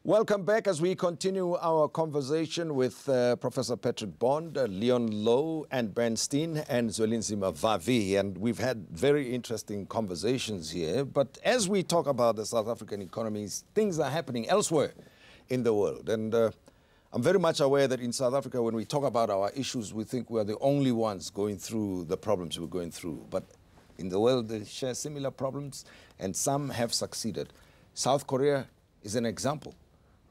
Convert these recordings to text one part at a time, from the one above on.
Welcome back as we continue our conversation with Professor Patrick Bond, Leon Lowe, and Ben Steen, and Zwelinzima Vavi. And we've had very interesting conversations here. But as we talk about the South African economies, things are happening elsewhere in the world. And I'm very much aware that in South Africa, when we talk about our issues, we think we're the only ones going through the problems we're going through. But in the world, they share similar problems, and some have succeeded. South Korea is an example.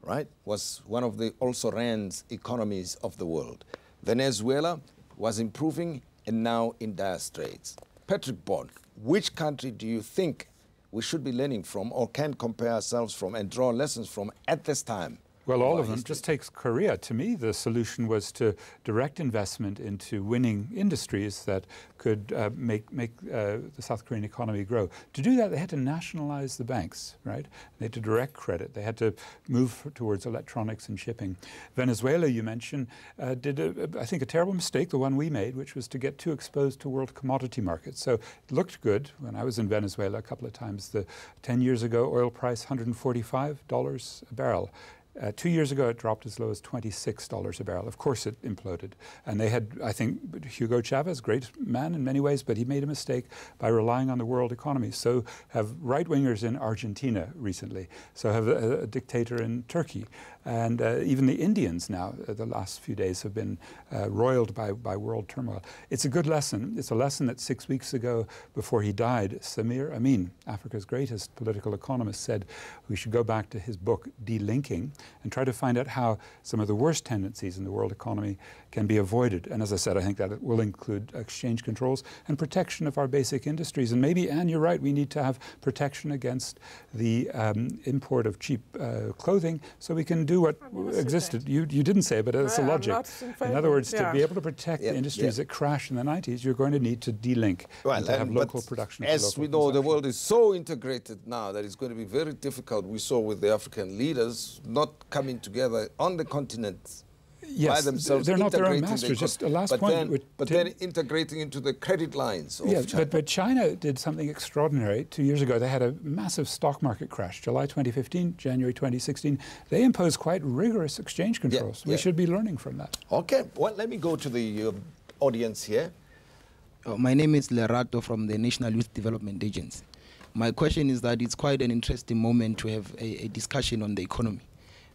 Right, was one of the also-ran economies of the world. Venezuela was improving and now in dire straits. Patrick Bond, which country do you think we should be learning from or can compare ourselves from and draw lessons from at this time? Well, all of them. Just takes Korea. To me, the solution was to direct investment into winning industries that could make the South Korean economy grow. To do that, they had to nationalize the banks, right? They had to direct credit. They had to move towards electronics and shipping. Venezuela, you mentioned, did, I think, a terrible mistake, the one we made, which was to get too exposed to world commodity markets. So it looked good when I was in Venezuela a couple of times. 10 years ago, oil price $145 a barrel. 2 years ago, it dropped as low as $26 a barrel. Of course, it imploded. And they had, I think, Hugo Chavez, great man in many ways, but he made a mistake by relying on the world economy. So have right-wingers in Argentina recently. So have a dictator in Turkey. And even the Indians now, the last few days, have been roiled by world turmoil. It's a good lesson. It's a lesson that 6 weeks ago, before he died, Samir Amin, Africa's greatest political economist, said we should go back to his book, Delinking, and try to find out how some of the worst tendencies in the world economy can be avoided. And as I said, I think that it will include exchange controls and protection of our basic industries. And maybe, Anne, you're right, we need to have protection against the import of cheap clothing so we can do what existed. You didn't say it, but it's a logic. In other words, to be able to protect the industries that crashed in the 90s, you're going to need to delink and to have local production. As we know, the world is so integrated now that it's going to be very difficult. We saw with the African leaders not coming together on the continent by themselves. They're not their own masters. Just a last point. But then integrating into the credit lines of China. But China did something extraordinary 2 years ago. They had a massive stock market crash, July 2015, January 2016. They imposed quite rigorous exchange controls. We should be learning from that. Okay, well, let me go to the audience here. My name is Lerato from the National Youth Development Agency. My question is that it's quite an interesting moment to have a discussion on the economy,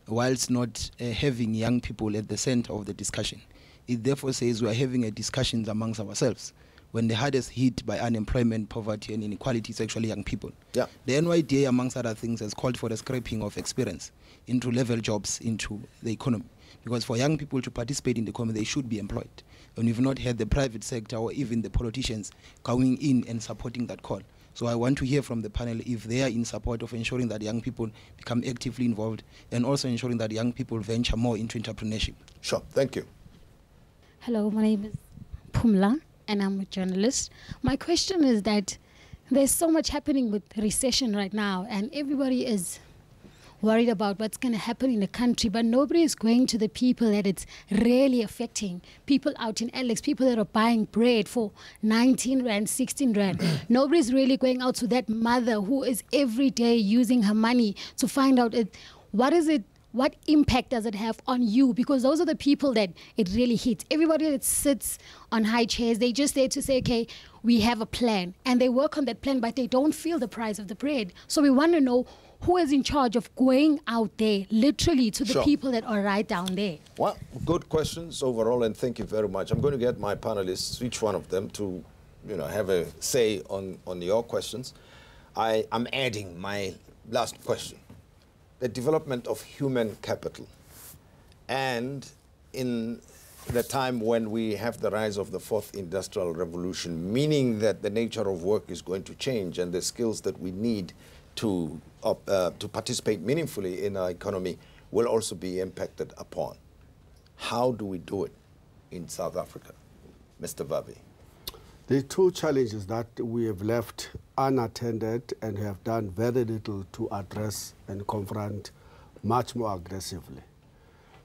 whilst not having young people at the center of the discussion. It therefore says we are having a discussion amongst ourselves when the hardest hit by unemployment, poverty, and inequality is actually young people. The NYDA, amongst other things, has called for the scraping of experience into level jobs into the economy. Because for young people to participate in the economy, they should be employed. And we've not had the private sector or even the politicians going in and supporting that call. So I want to hear from the panel if they are in support of ensuring that young people become actively involved and also ensuring that young people venture more into entrepreneurship. Sure, thank you. Hello, my name is Pumla and I'm a journalist. My question is that there's so much happening with recession right now and everybody is worried about what's going to happen in the country, but nobody is going to the people that it's really affecting. People out in Alex, people that are buying bread for 19 Rand, 16 Rand. Nobody's really going out to that mother who is every day using her money to find out what impact does it have on you? Because those are the people that it really hits. Everybody that sits on high chairs, they just there to say, okay, we have a plan. And they work on that plan, but they don't feel the price of the bread. So we want to know who is in charge of going out there, literally, to the people that are right down there? Well, good questions overall, and thank you very much. I'm going to get my panelists, each one of them, to have a say on your questions. I'm adding my last question. The development of human capital. And in the time when we have the rise of the fourth industrial revolution, meaning that the nature of work is going to change and the skills that we need to participate meaningfully in our economy will also be impacted upon. How do we do it in South Africa? Mr. Vavi. The two challenges that we have left unattended and have done very little to address and confront much more aggressively.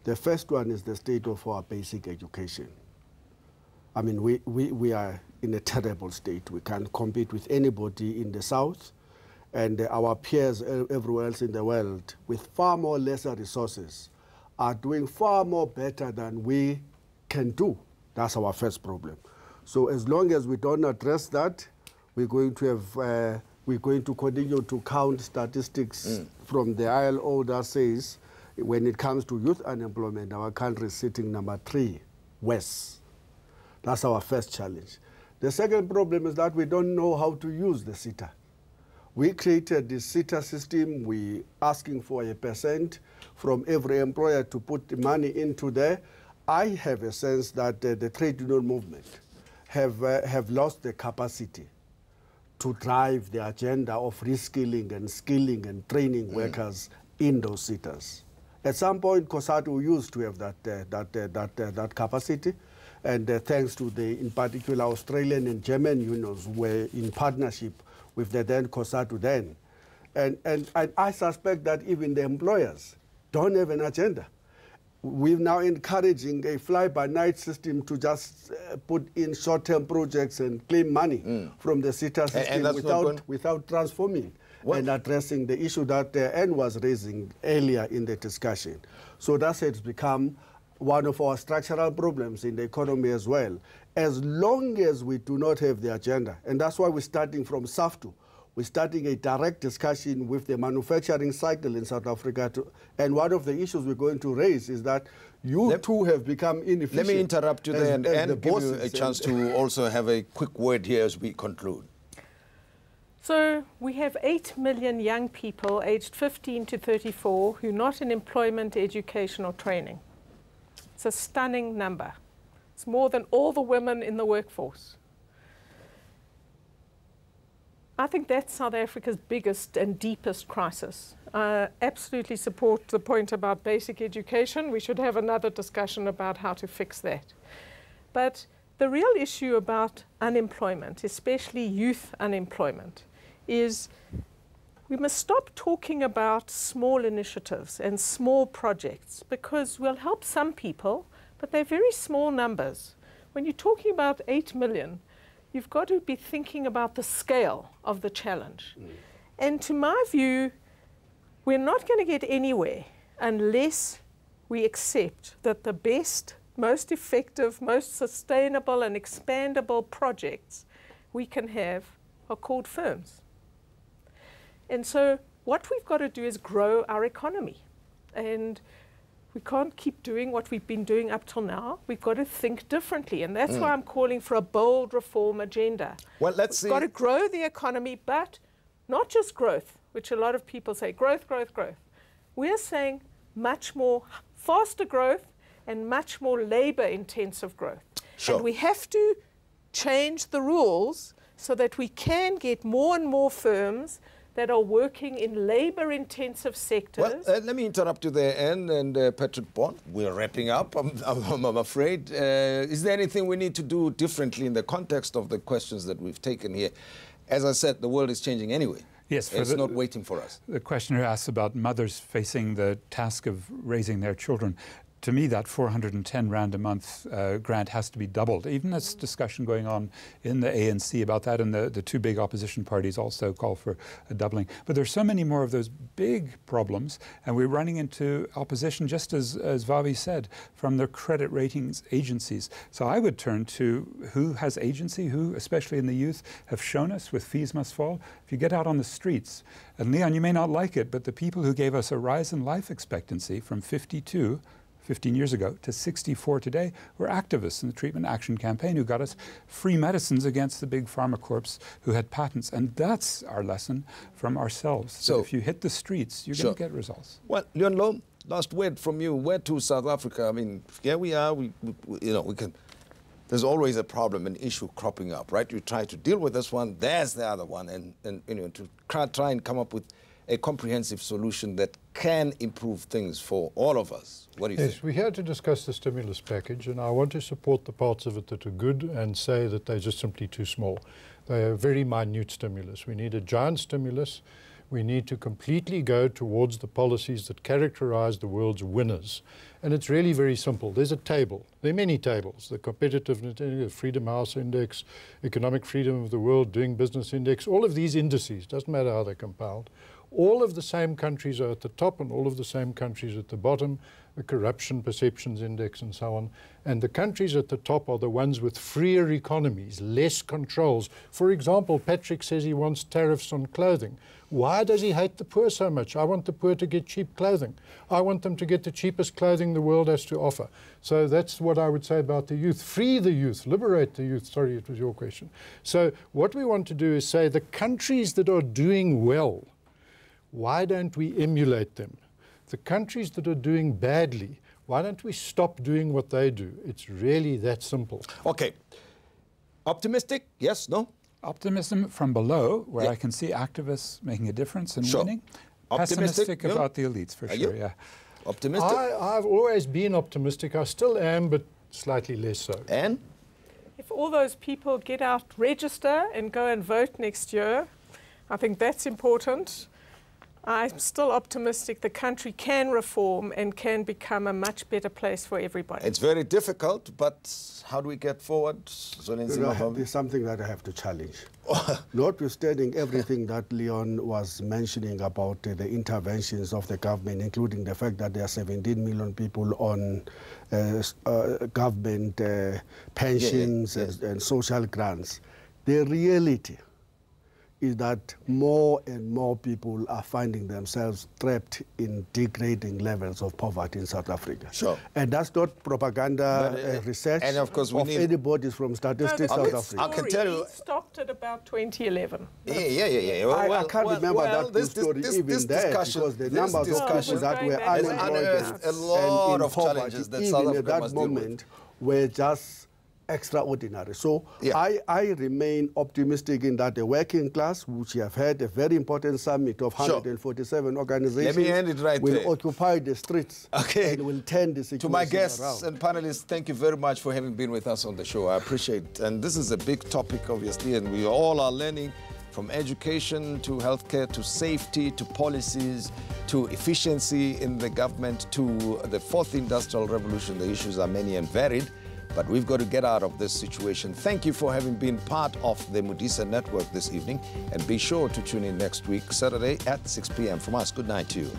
The first one is the state of our basic education. I mean, we are in a terrible state. We can't compete with anybody in the South. and our peers everywhere else in the world with far more lesser resources are doing far more better than we can do. That's our first problem. So as long as we don't address that, we're going to have we're going to continue to count statistics from the ILO that says when it comes to youth unemployment, our country is sitting number 3 worse. That's our first challenge. The second problem is that we don't know how to use the SETA. We created this SETA system. We're asking for 1% from every employer to put the money into there. I have a sense that the trade union movement have lost the capacity to drive the agenda of reskilling and skilling and training workers in those SETAs. At some point, COSATU used to have that capacity, and thanks to the, in particular, Australian and German unions were in partnership with the then COSATU then. And I suspect that even the employers don't have an agenda. We're now encouraging a fly-by-night system to just put in short-term projects and claim money from the SETA system without transforming and addressing the issue that Anne was raising earlier in the discussion. So that's it's become one of our structural problems in the economy as well. As long as we do not have the agenda, and that's why we're starting from SAFTU, we're starting a direct discussion with the manufacturing cycle in South Africa. And one of the issues we're going to raise is that you too have become inefficient. Let me interrupt you there and give you a chance to also have a quick word here as we conclude. So we have 8 million young people aged 15 to 34 who are not in employment, education or training. It's a stunning number. It's more than all the women in the workforce. I think that's South Africa's biggest and deepest crisis. I absolutely support the point about basic education. We should have another discussion about how to fix that. But the real issue about unemployment, especially youth unemployment, is we must stop talking about small initiatives and small projects, because we'll help some people, but they're very small numbers. When you're talking about 8 million, you've got to be thinking about the scale of the challenge. And to my view, we're not going to get anywhere unless we accept that the best, most effective, most sustainable and expandable projects we can have are called firms. And so what we've got to do is grow our economy. And we can't keep doing what we've been doing up till now. We've got to think differently. And that's why I'm calling for a bold reform agenda. Well, let's see. We've got to grow the economy, but not just growth, which a lot of people say, growth, growth, growth. We're saying much more faster growth and much more labor-intensive growth. Sure. And we have to change the rules so that we can get more and more firms that are working in labor-intensive sectors. Well, let me interrupt you there, Anne and Patrick Bond. We're wrapping up, I'm afraid. Is there anything we need to do differently in the context of the questions that we've taken here? As I said, the world is changing anyway. Yes, it's not waiting for us. The questioner asks about mothers facing the task of raising their children. To me, that 410 Rand a month grant has to be doubled. Even there's discussion going on in the ANC about that, and the two big opposition parties also call for a doubling. But there's so many more of those big problems, and we're running into opposition, just as Vavi said, from the credit ratings agencies. So I would turn to who has agency, who, especially in the youth, have shown us with fees must fall. If you get out on the streets, and Leon, you may not like it, but the people who gave us a rise in life expectancy from 52 15 years ago to 64 today were activists in the Treatment Action Campaign who got us free medicines against the big pharma corps who had patents. And that's our lesson from ourselves. So if you hit the streets, you're going to get results. Well, Leon Low, last word from you. Where to South Africa? I mean, here we are. We can. There's always a problem, an issue cropping up, right? You try to deal with this one, there's the other one, and to try and come up with a comprehensive solution that can improve things for all of us. What do you think? Yes, we're here to discuss the stimulus package, and I want to support the parts of it that are good and say that they're just simply too small. They are very minute stimulus. We need a giant stimulus We need to completely go towards the policies that characterize the world's winners. And it's really very simple. There's a table. There are many tables. The Competitiveness Index, Freedom House Index, Economic Freedom of the World, Doing Business Index, all of these indices, doesn't matter how they're compiled. All of the same countries are at the top and all of the same countries at the bottom, the Corruption Perceptions Index and so on. And the countries at the top are the ones with freer economies, less controls. For example, Patrick says he wants tariffs on clothing. Why does he hate the poor so much? I want the poor to get cheap clothing. I want them to get the cheapest clothing the world has to offer. So that's what I would say about the youth. Free the youth, liberate the youth. Sorry, it was your question. So what we want to do is say the countries that are doing well, why don't we emulate them? The countries that are doing badly, why don't we stop doing what they do? It's really that simple. Okay. Optimistic? Yes? No? Optimism from below, where Yeah. I can see activists making a difference and Sure. winning. Optimistic? Pessimistic No? about the elites, for Are sure, you? yeah. Optimistic? I've always been optimistic. I still am, but slightly less so. And? If all those people get out, register and go and vote next year, I think that's important. I'm still optimistic the country can reform and can become a much better place for everybody. It's very difficult, but how do we get forward? There's something that I have to challenge. Notwithstanding everything that Leon was mentioning about the interventions of the government, including the fact that there are 17 million people on government pensions and social grants, the reality is that more and more people are finding themselves trapped in degrading levels of poverty in South Africa. Sure. And that's not propaganda research and of course we need anybody from Statistics South Africa. I can tell you. It stopped at about 2011. Yeah. I can't remember that story even there because the numbers of people that were has unemployed unearthed a lot and in of poverty, challenges that even South at Africa that must deal with. moment, were just extraordinary. So Yeah. I remain optimistic in that the working class, which have had a very important summit of 147 organizations, Let me end it right will there. occupy the streets Okay. and will turn the situation To my guests around. and panelists, thank you very much for having been with us on the show. I appreciate it. And this is a big topic, obviously, and we all are learning from education to healthcare to safety to policies to efficiency in the government to the fourth industrial revolution. The issues are many and varied, but we've got to get out of this situation. Thank you for having been part of the Modise Network this evening, and be sure to tune in next week, Saturday at 6 p.m. From us, good night to you.